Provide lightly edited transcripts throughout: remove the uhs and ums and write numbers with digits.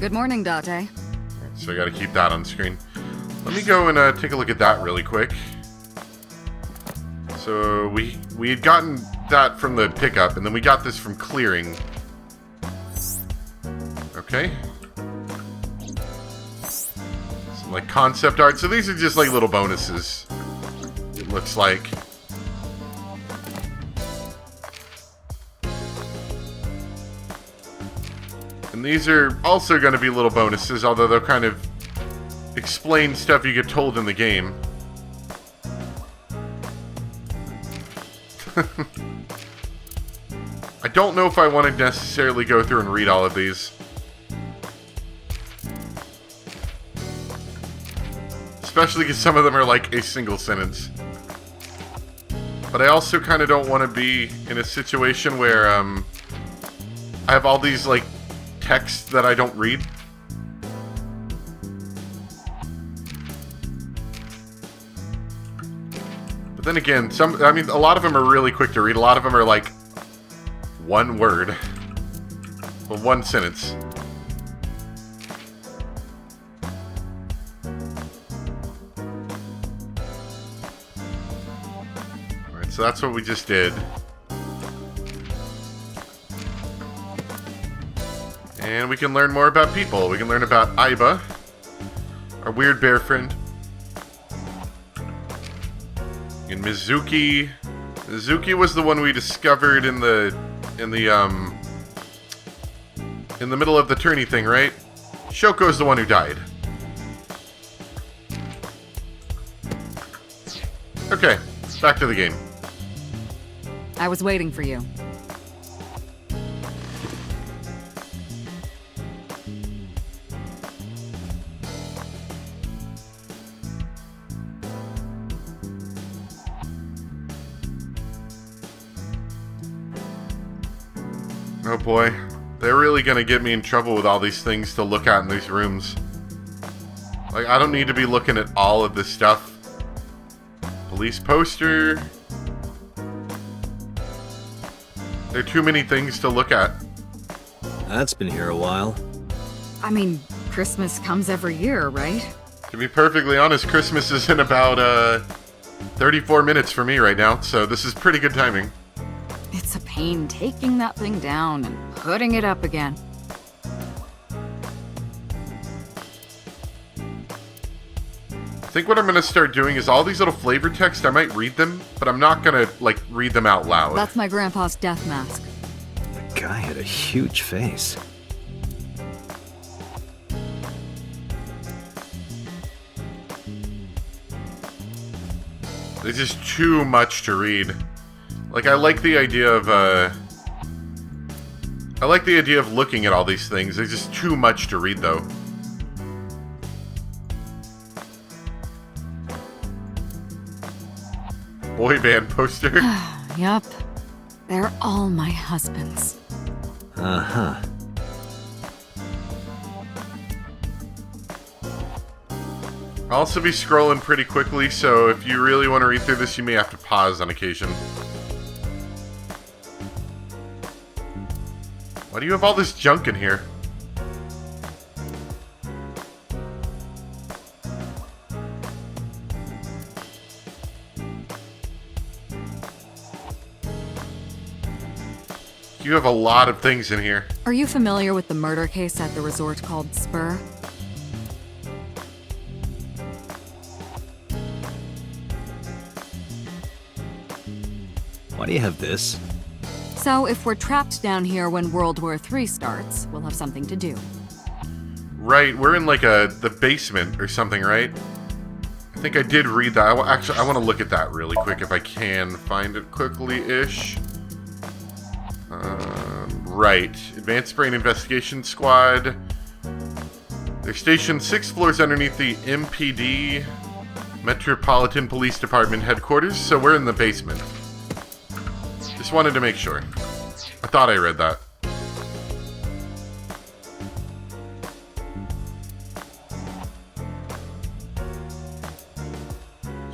Good morning, Date. So I gotta keep that on screen. Let me go and take a look at that really quick. So we had gotten that from the pickup, and then we got this from clearing. Okay. Some like concept art. So these are just like little bonuses. It looks like. And these are also going to be little bonuses, although they'll kind of explain stuff you get told in the game. I don't know if I want to necessarily go through and read all of these. Especially because some of them are like a single sentence. But I also kind of don't want to be in a situation where I have all these like texts that I don't read. But then again, a lot of them are really quick to read. A lot of them are like one word. Well, one sentence. Alright, so that's what we just did. And we can learn more about people. We can learn about Aiba, our weird bear friend. And Mizuki. Mizuki was the one we discovered in the middle of the tourney thing, right? Shoko's the one who died. Okay, back to the game. I was waiting for you. Oh boy, they're really gonna get me in trouble with all these things to look at in these rooms. Like, I don't need to be looking at all of this stuff. Police poster. There are too many things to look at. That's been here a while. I mean, Christmas comes every year, right? To be perfectly honest, Christmas is in about 34 minutes for me right now, so this is pretty good timing. It's a pain taking that thing down and putting it up again. I think what I'm going to start doing is all these little flavor text, I might read them, but I'm not going to, like, read them out loud. That's my grandpa's death mask. The guy had a huge face. There's just too much to read. Like, I like the idea of looking at all these things. There's just too much to read, though. Boy band poster. Yup. They're all my husbands. Uh-huh. I'll also be scrolling pretty quickly, so if you really want to read through this, you may have to pause on occasion. Why do you have all this junk in here? You have a lot of things in here. Are you familiar with the murder case at the resort called Spur? Why do you have this? So, if we're trapped down here when World War III starts, we'll have something to do. Right, we're in like the basement or something, right? I think I did read that. Actually, I want to look at that really quick if I can find it quickly-ish. Right. Advanced Brain Investigation Squad. They're stationed 6 floors underneath the MPD, Metropolitan Police Department headquarters, so we're in the basement. Just wanted to make sure. I thought I read that.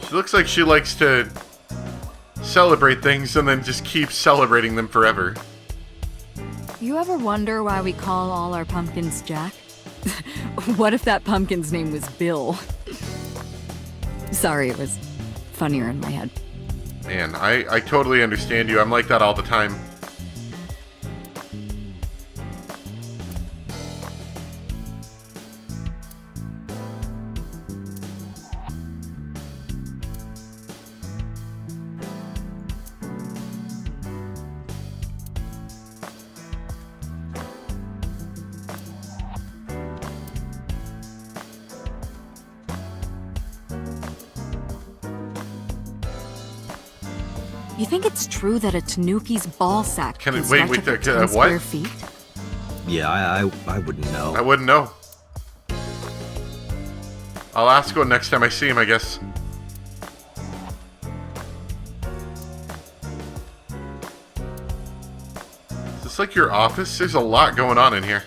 She looks like she likes to celebrate things and then just keep celebrating them forever. You ever wonder why we call all our pumpkins Jack? What if that pumpkin's name was Bill? Sorry, it was funnier in my head. Man, I totally understand you. I'm like that all the time. You think it's true that a tanuki's ball sack Can can it- wait, stretch wait, up to 10 what? square feet? Yeah, I wouldn't know. I wouldn't know. I'll ask one next time I see him, I guess. Is this like your office? There's a lot going on in here.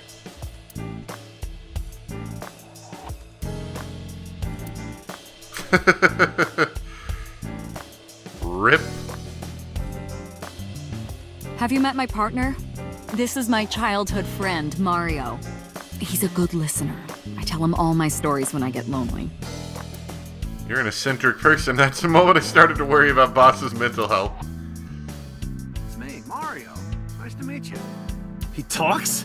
Rip. Have you met my partner? This is my childhood friend, Mario. He's a good listener. I tell him all my stories when I get lonely. You're an eccentric person. That's the moment I started to worry about Boss's mental health. It's me, Mario. Nice to meet you. He talks?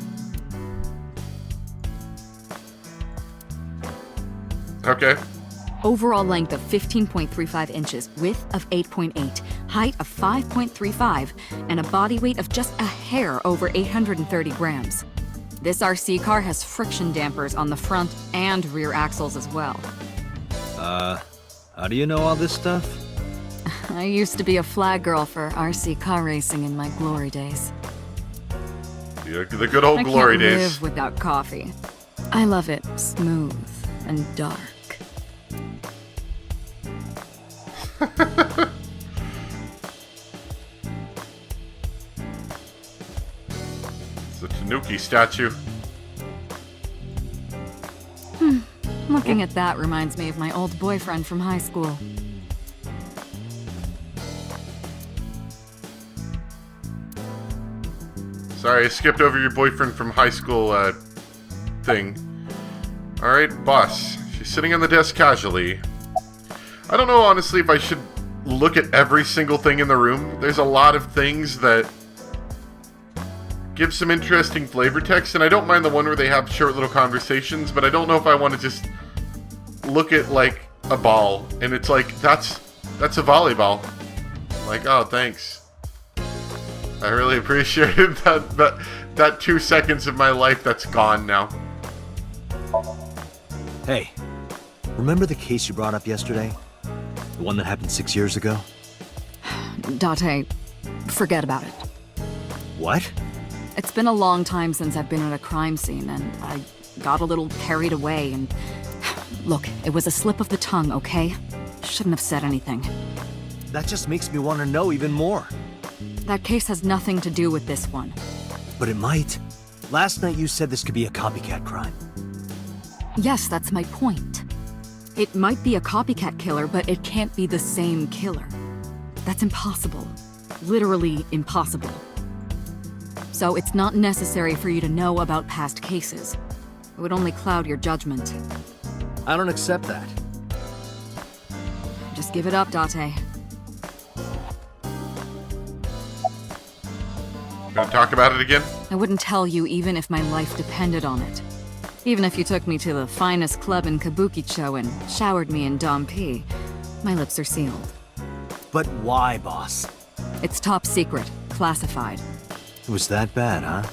Okay. Overall length of 15.35 inches, width of 8.8, height of 5.35, and a body weight of just a hair over 830 grams. This RC car has friction dampers on the front and rear axles as well. How do you know all this stuff? I used to be a flag girl for RC car racing in my glory days. The good old I glory can't days. live without coffee. I love it smooth and dark. It's a Tanuki statue. Looking at that reminds me of my old boyfriend from high school. Sorry, I skipped over your boyfriend from high school, thing. Alright, boss. She's sitting on the desk casually. I don't know, honestly, if I should look at every single thing in the room. There's a lot of things that give some interesting flavor text, and I don't mind the one where they have short little conversations, but I don't know if I want to just look at, like, a ball, and it's like, that's a volleyball. Like, oh, thanks. I really appreciated that 2 seconds of my life that's gone now. Hey, remember the case you brought up yesterday? The one that happened 6 years ago? Date, forget about it. What? It's been a long time since I've been at a crime scene, and I got a little carried away, and... Look, it was a slip of the tongue, okay? Shouldn't have said anything. That just makes me want to know even more. That case has nothing to do with this one. But it might. Last night you said this could be a copycat crime. Yes, that's my point. It might be a copycat killer, but it can't be the same killer. That's impossible. Literally impossible. So it's not necessary for you to know about past cases. It would only cloud your judgment. I don't accept that. Just give it up, Date. Gonna talk about it again? I wouldn't tell you even if my life depended on it. Even if you took me to the finest club in Kabukicho and showered me in Dom P, my lips are sealed. But why, boss? It's top secret, classified, It was that bad, huh?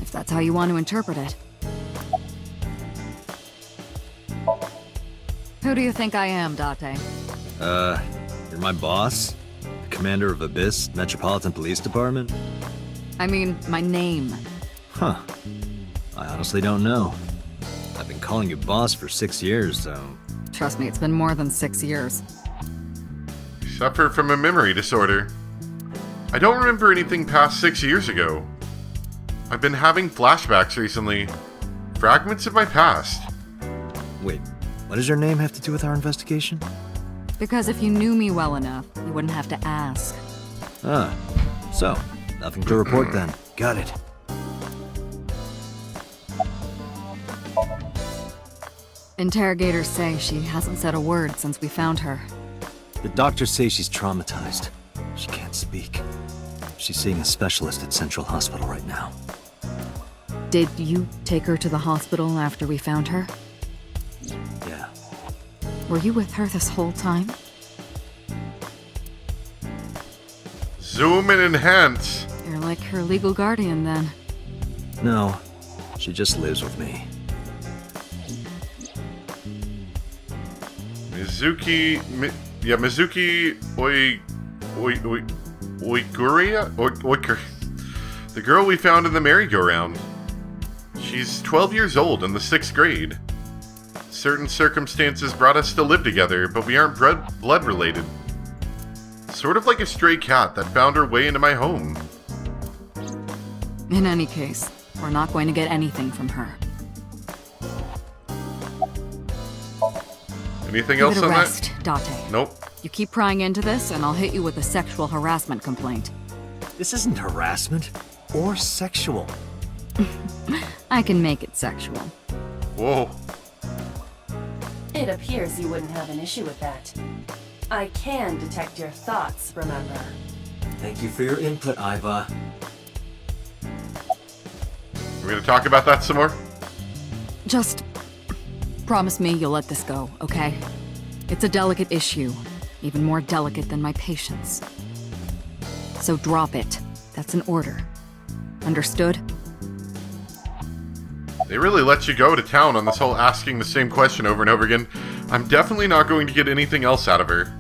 if that's how you want to interpret it. Who do you think I am, Date? You're my boss? The commander of Abyss Metropolitan Police Department? I mean, my name. Huh. I honestly don't know. I've been calling you boss for 6 years, so... Trust me, it's been more than 6 years. Suffer from a memory disorder. I don't remember anything past 6 years ago. I've been having flashbacks recently. Fragments of my past. Wait, what does your name have to do with our investigation? Because if you knew me well enough, you wouldn't have to ask. Ah, so, nothing to report then. Got it. Interrogators say she hasn't said a word since we found her. The doctors say she's traumatized. She can't speak. She's seeing a specialist at Central Hospital right now. Did you take her to the hospital after we found her? Yeah. Were you with her this whole time? Zoom and enhance. You're like her legal guardian then. No, she just lives with me. Mizuki Oiguria? The girl we found in the merry-go-round. She's 12 years old in the 6th grade. Certain circumstances brought us to live together, but we aren't blood related. Sort of like a stray cat that found her way into my home. In any case, we're not going to get anything from her. Anything Give else it a on rest, that? Date. Nope. You keep prying into this, and I'll hit you with a sexual harassment complaint. This isn't harassment or sexual. I can make it sexual. Whoa. It appears you wouldn't have an issue with that. I can detect your thoughts, remember? Thank you for your input, Iva. We're gonna talk about that some more? Just promise me you'll let this go, okay? It's a delicate issue, even more delicate than my patience. So drop it. That's an order. Understood? They really let you go to town on this whole asking the same question over and over again. I'm definitely not going to get anything else out of her.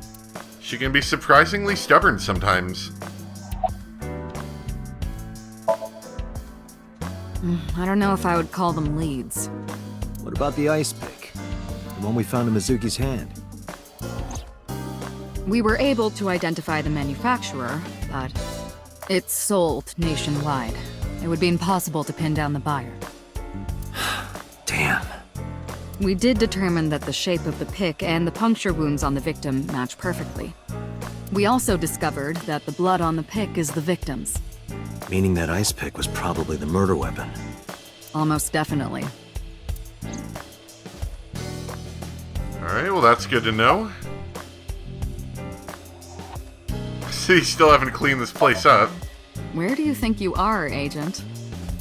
She can be surprisingly stubborn sometimes. I don't know if I would call them leads. What about the ice pick? The one we found in Mizuki's hand? We were able to identify the manufacturer, but it's sold nationwide. It would be impossible to pin down the buyer. Damn. We did determine that the shape of the pick and the puncture wounds on the victim match perfectly. We also discovered that the blood on the pick is the victim's. Meaning that ice pick was probably the murder weapon. Almost definitely. Alright, well that's good to know. So you still haven't cleaned this place up. Where do you think you are, Agent?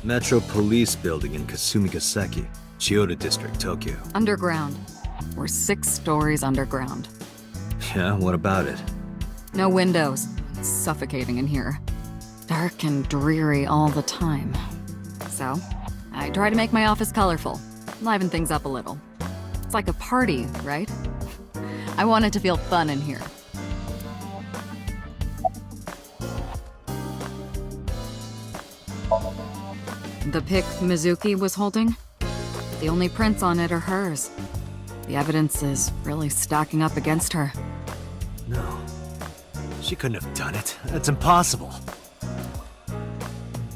Metro Police Building in Kasumigaseki, Chiyoda District, Tokyo. Underground. We're 6 stories underground. Yeah, what about it? No windows. It's suffocating in here. Dark and dreary all the time. So, I try to make my office colorful, liven things up a little. It's like a party, right? I want it to feel fun in here. The pick Mizuki was holding? The only prints on it are hers. The evidence is really stacking up against her. No. She couldn't have done it. That's impossible.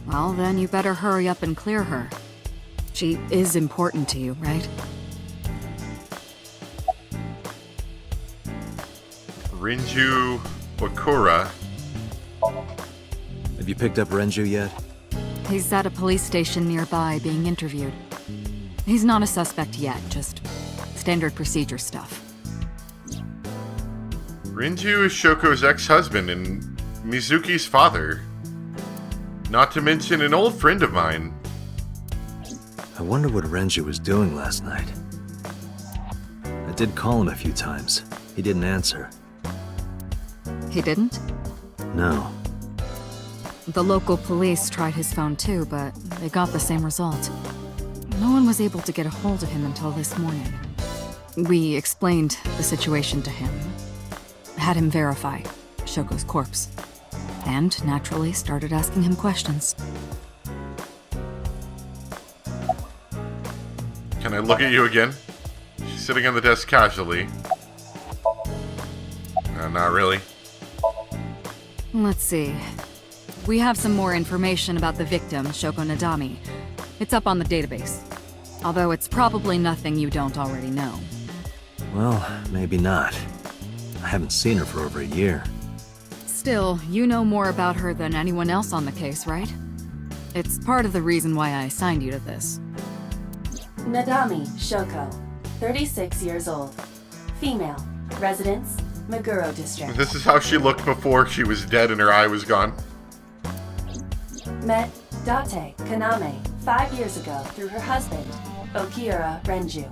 Well, then you better hurry up and clear her. She is important to you, right? Rinju Wakura. Have you picked up Renju yet? He's at a police station nearby being interviewed. He's not a suspect yet, just standard procedure stuff. Rinju is Shoko's ex-husband and Mizuki's father. Not to mention an old friend of mine. I wonder what Renju was doing last night. I did call him a few times. He didn't answer. He didn't? No. The local police tried his phone too, but they got the same result. No one was able to get a hold of him until this morning. We explained the situation to him, had him verify Shoko's corpse, and naturally started asking him questions. Can I look at you again? She's sitting on the desk casually. Not really. Let's see. We have some more information about the victim, Shoko Nadami. It's up on the database. Although it's probably nothing you don't already know. Well, maybe not. I haven't seen her for over a year. Still, you know more about her than anyone else on the case, right? It's part of the reason why I assigned you to this. Nadami, Shoko. 36 years old. Female. Residence, Meguro District. This is how she looked before she was dead and her eye was gone. Met Date Kaname 5 years ago through her husband, Okira Renju.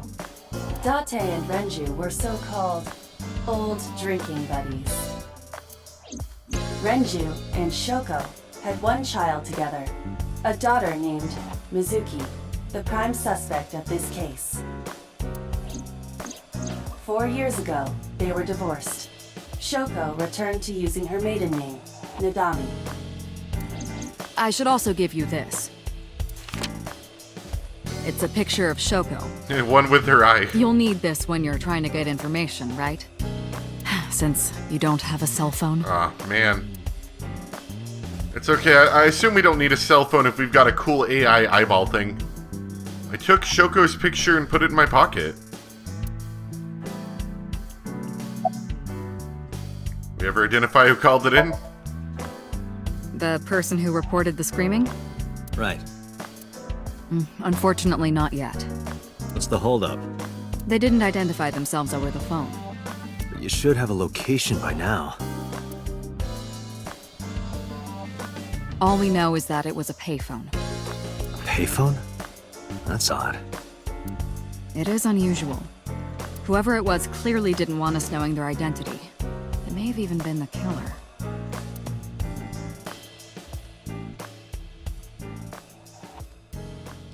Date and Renju were so-called old drinking buddies. Renju and Shoko had one child together, a daughter named Mizuki, the prime suspect of this case. 4 years ago, they were divorced. Shoko returned to using her maiden name, Nadami. I should also give you this. It's a picture of Shoko. One with her eye. You'll need this when you're trying to get information, right? Since you don't have a cell phone. Ah, man. It's okay, I assume we don't need a cell phone if we've got a cool AI eyeball thing. I took Shoko's picture and put it in my pocket. We ever identify who called it in? The person who reported the screaming? Right. Unfortunately, not yet. What's the holdup? They didn't identify themselves over the phone. But you should have a location by now. All we know is that it was a payphone. A payphone? That's odd. It is unusual. Whoever it was clearly didn't want us knowing their identity. It may have even been the killer.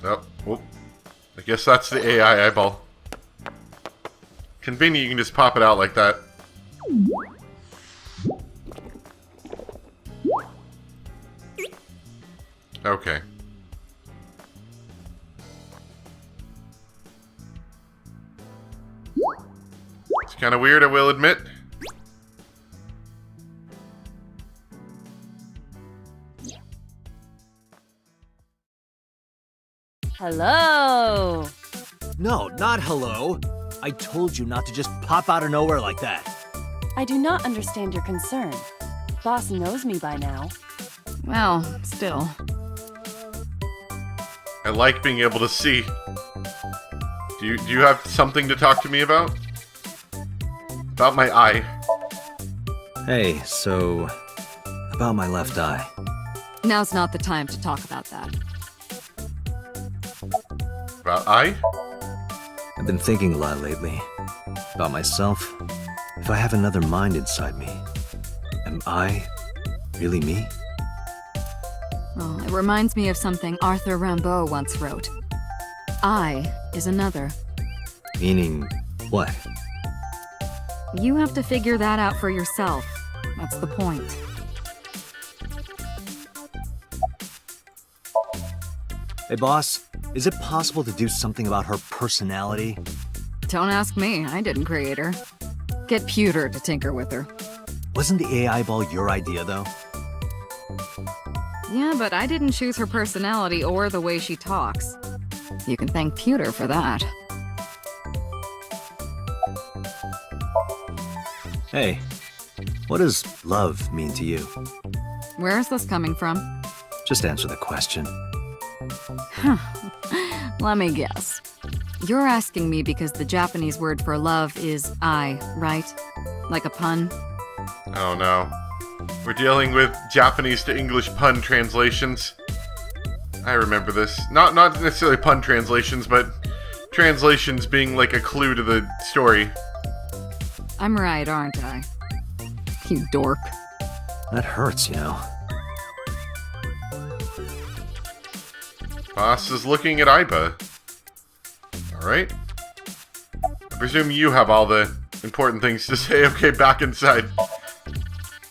Oh, well, I guess that's the AI eyeball. Convenient, you can just pop it out like that. Okay. It's kind of weird, I will admit. Hello! No, not hello. I told you not to just pop out of nowhere like that. I do not understand your concern. Boss knows me by now. Well, still. I like being able to see. Do you have something to talk to me about? About my eye. Hey, so... about my left eye. Now's not the time to talk about that. About eye? I've been thinking a lot lately. About myself. If I have another mind inside me, am I really me? Well, it reminds me of something Arthur Rimbaud once wrote. I is another. Meaning what? You have to figure that out for yourself. That's the point. Hey boss, is it possible to do something about her personality? Don't ask me, I didn't create her. Get Pewter to tinker with her. Wasn't the AI ball your idea though? Yeah, but I didn't choose her personality or the way she talks. You can thank Pewter for that. Hey, what does love mean to you? Where is this coming from? Just answer the question. Let me guess. You're asking me because the Japanese word for love is I, right? Like a pun? Oh no. We're dealing with Japanese to English pun translations. I remember this. Not necessarily pun translations, but translations being like a clue to the story. I'm right, aren't I? You dork. That hurts, you know. Boss is looking at Aiba. Alright. I presume you have all the important things to say. Okay, back inside.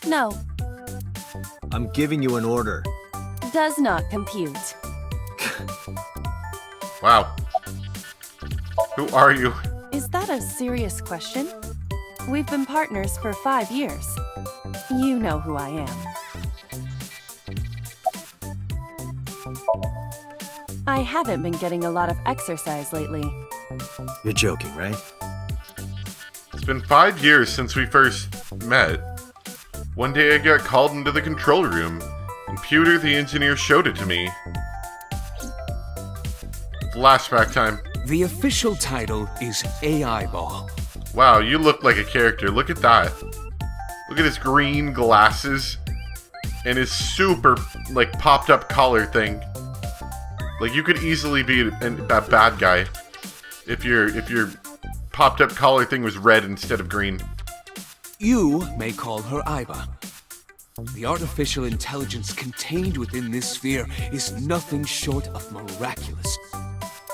No, I'm giving you an order. does not compute. Wow. Who are you? Is that a serious question? We've been partners for 5 years. You know who I am. I haven't been getting a lot of exercise lately. You're joking, right? It's been 5 years since we first met. One day I got called into the control room, and Pewter the engineer showed it to me. Flashback time. The official title is AI Ball. Wow, you look like a character. Look at that. Look at his green glasses and his super, like, popped up collar thing. Like, you could easily be a bad guy if your popped up collar thing was red instead of green. You may call her Iba. The artificial intelligence contained within this sphere is nothing short of miraculous.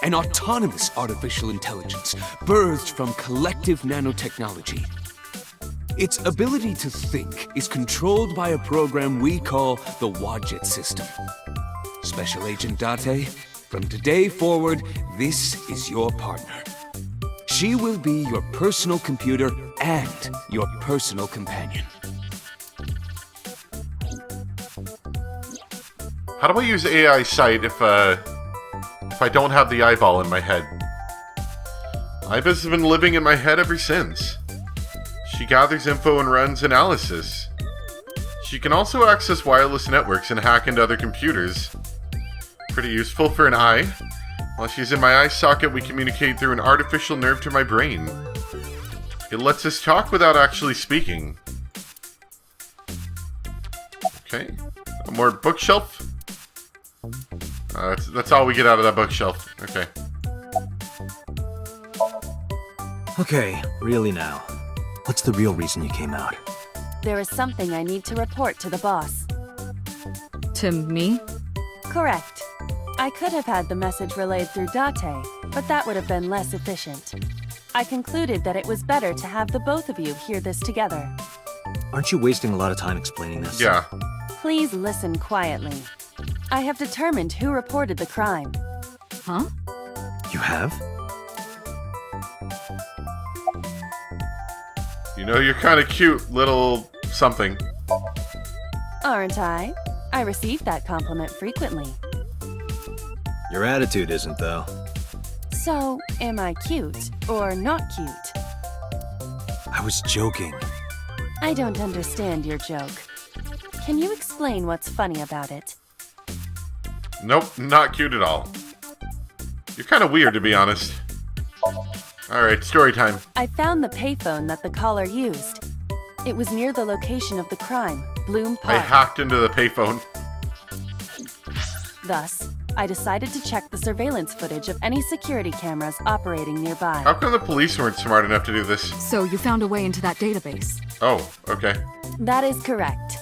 An autonomous artificial intelligence birthed from collective nanotechnology. Its ability to think is controlled by a program we call the Wadjet system. Special Agent Date, from today forward, this is your partner. She will be your personal computer and your personal companion. How do I use AI Sight if I don't have the eyeball in my head? Iba's been living in my head ever since. She gathers info and runs analysis. She can also access wireless networks and hack into other computers. Pretty useful for an eye. While she's in my eye socket, we communicate through an artificial nerve to my brain. It lets us talk without actually speaking. Okay. More bookshelf. That's all we get out of that bookshelf. Okay. Okay, really now. What's the real reason you came out? There is something I need to report to the boss. To me? Correct. I could have had the message relayed through Date, but that would have been less efficient. I concluded that it was better to have the both of you hear this together. Aren't you wasting a lot of time explaining this? Yeah. Please listen quietly. I have determined who reported the crime. Huh? You have? You know, you're kind of cute, little something. Aren't I? I receive that compliment frequently. Your attitude isn't, though. So, am I cute or not cute? I was joking. I don't understand your joke. Can you explain what's funny about it? Nope, not cute at all. You're kind of weird, to be honest. Alright, story time. I found the payphone that the caller used. It was near the location of the crime, Bloom I Park. hacked into the payphone. Thus, I decided to check the surveillance footage of any security cameras operating nearby. How come the police weren't smart enough to do this? So you found a way into that database. Oh, okay. That is correct.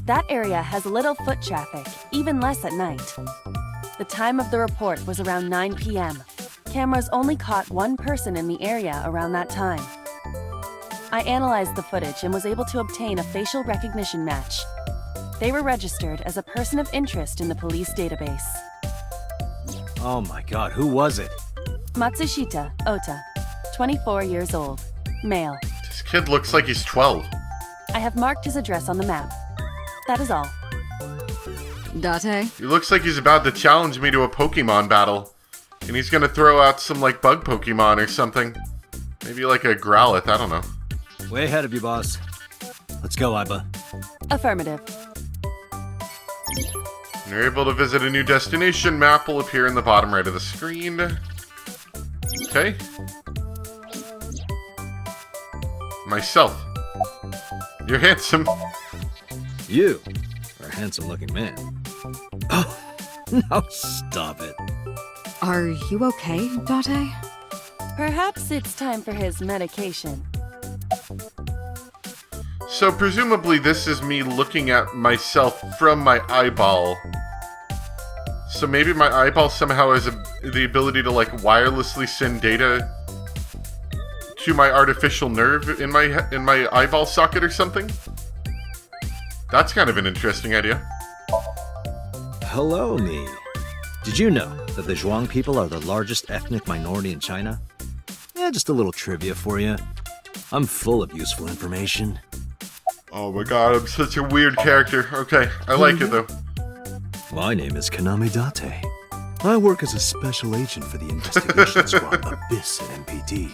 That area has little foot traffic, even less at night. The time of the report was around 9 p.m. Cameras only caught one person in the area around that time. I analyzed the footage and was able to obtain a facial recognition match. They were registered as a person of interest in the police database. Oh my god, who was it? Matsushita Ota, 24 years old, male. This kid looks like he's 12. I have marked his address on the map. That is all. Date? He looks like he's about to challenge me to a Pokemon battle. And he's gonna throw out some, like, bug Pokemon or something. Maybe like a Growlithe, I don't know. Way ahead of you, boss. Let's go, Iba. Affirmative. When you're able to visit a new destination, map will appear in the bottom right of the screen. Okay. Myself. You're handsome. You are a handsome-looking man. Oh, now stop it. Are you okay, Date? Perhaps it's time for his medication. So presumably this is me looking at myself from my eyeball. So maybe my eyeball somehow has the ability to, like, wirelessly send data to my artificial nerve in my eyeball socket or something? That's kind of an interesting idea. Hello, me. Did you know that the Zhuang people are the largest ethnic minority in China? Yeah, just a little trivia for you. I'm full of useful information. Oh my god, I'm such a weird character. Okay, I like it though. My name is Kaname Date. I work as a special agent for the investigation squad Abyss at MPD.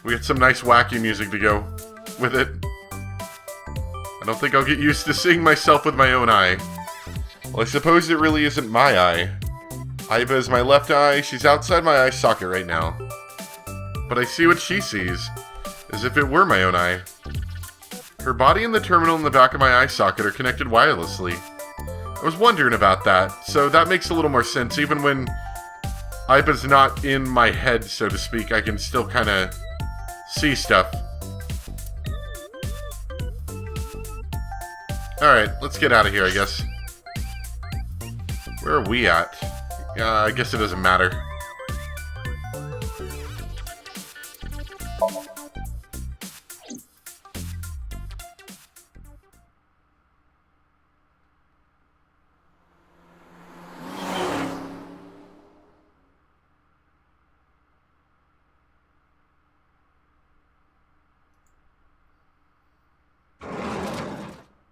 We got some nice wacky music to go with it. I don't think I'll get used to seeing myself with my own eye. Well, I suppose it really isn't my eye. Aiba is my left eye. She's outside my eye socket right now. But I see what she sees, as if it were my own eye. Her body and the terminal in the back of my eye socket are connected wirelessly. I was wondering about that, so that makes a little more sense. Even when Aiba's not in my head, so to speak, I can still kind of see stuff. Alright, let's get out of here, I guess. Where are we at? I guess it doesn't matter.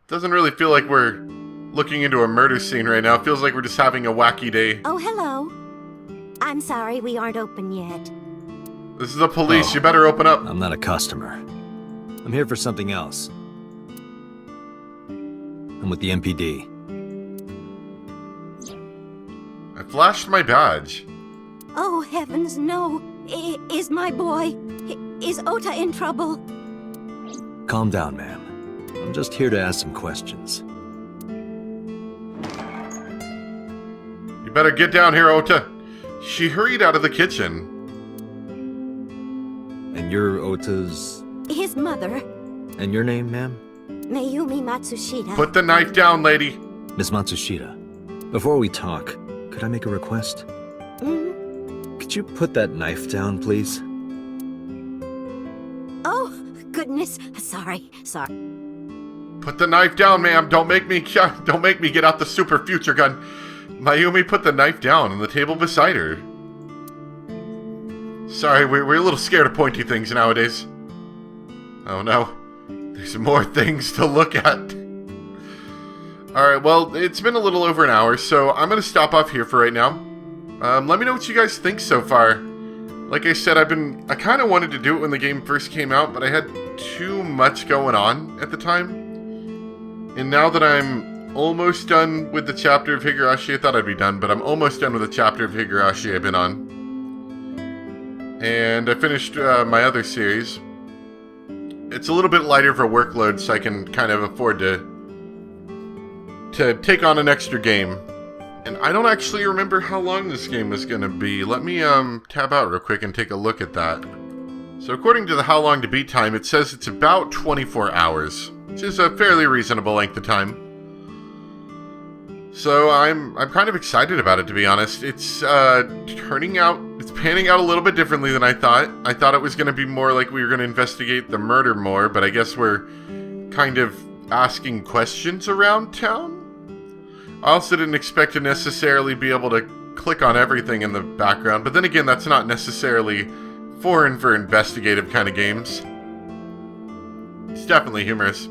Doesn't really feel like we're looking into a murder scene right now. It feels like we're just having a wacky day. Oh, hello. I'm sorry we aren't open yet. This is the police. You better open up. I'm not a customer. I'm here for something else. I'm with the MPD. I flashed my badge. Oh, heavens, no. Is my boy... Is Ota in trouble? Calm down, ma'am. I'm just here to ask some questions. You better get down here, Ota. She hurried out of the kitchen. And you're Ota's... His mother, And your name, ma'am? Mayumi Matsushita. Put the knife down, lady. Miss Matsushita, before we talk, could I make a request? Could you put that knife down, please? Oh, goodness. Sorry. Put the knife down, ma'am. Don't make me get out the super future gun. Mayumi put the knife down on the table beside her. Sorry, we're a little scared of pointy things nowadays. Oh no. There's more things to look at. Alright, well, it's been a little over an hour, so I'm going to stop off here for right now. Let me know what you guys think so far. Like I said, I kind of wanted to do it when the game first came out, but I had too much going on at the time. And now that I'm almost done with the chapter of Higurashi, I thought I'd be done, but I'm almost done with the chapter of Higurashi I've been on. And I finished my other series. It's a little bit lighter for workload, so I can kind of afford to take on an extra game. And I don't actually remember how long this game is going to be. Let me tab out real quick and take a look at that. So according to the How Long to Beat time, it says it's about 24 hours, which is a fairly reasonable length of time. So I'm kind of excited about it, to be honest. It's panning out a little bit differently than I thought. I thought it was going to be more like we were going to investigate the murder more, but I guess we're kind of asking questions around town. I also didn't expect to necessarily be able to click on everything in the background, but then again, that's not necessarily foreign for investigative kind of games. It's definitely humorous.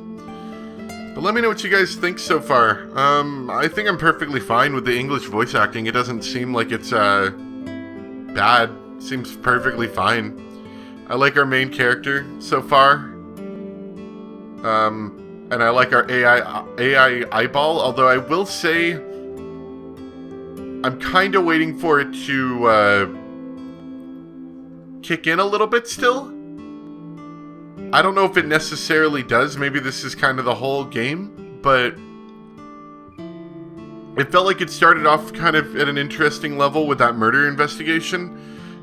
But let me know what you guys think so far. I think I'm perfectly fine with the English voice acting. It doesn't seem like it's bad. It seems perfectly fine. I like our main character so far. And I like our AI eyeball, although I will say I'm kind of waiting for it to kick in a little bit still. I don't know if it necessarily does. Maybe this is kind of the whole game, but it felt like it started off kind of at an interesting level with that murder investigation.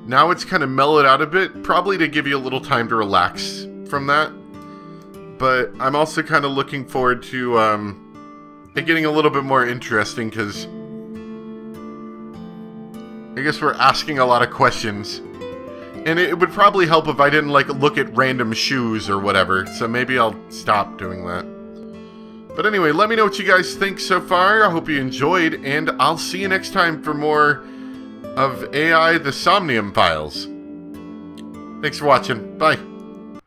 Now it's kind of mellowed out a bit, probably to give you a little time to relax from that. But I'm also kind of looking forward to it getting a little bit more interesting, because I guess we're asking a lot of questions. And it would probably help if I didn't, like, look at random shoes or whatever. So maybe I'll stop doing that. But anyway, let me know what you guys think so far. I hope you enjoyed, and I'll see you next time for more of AI the Somnium Files. Thanks for watching. Bye.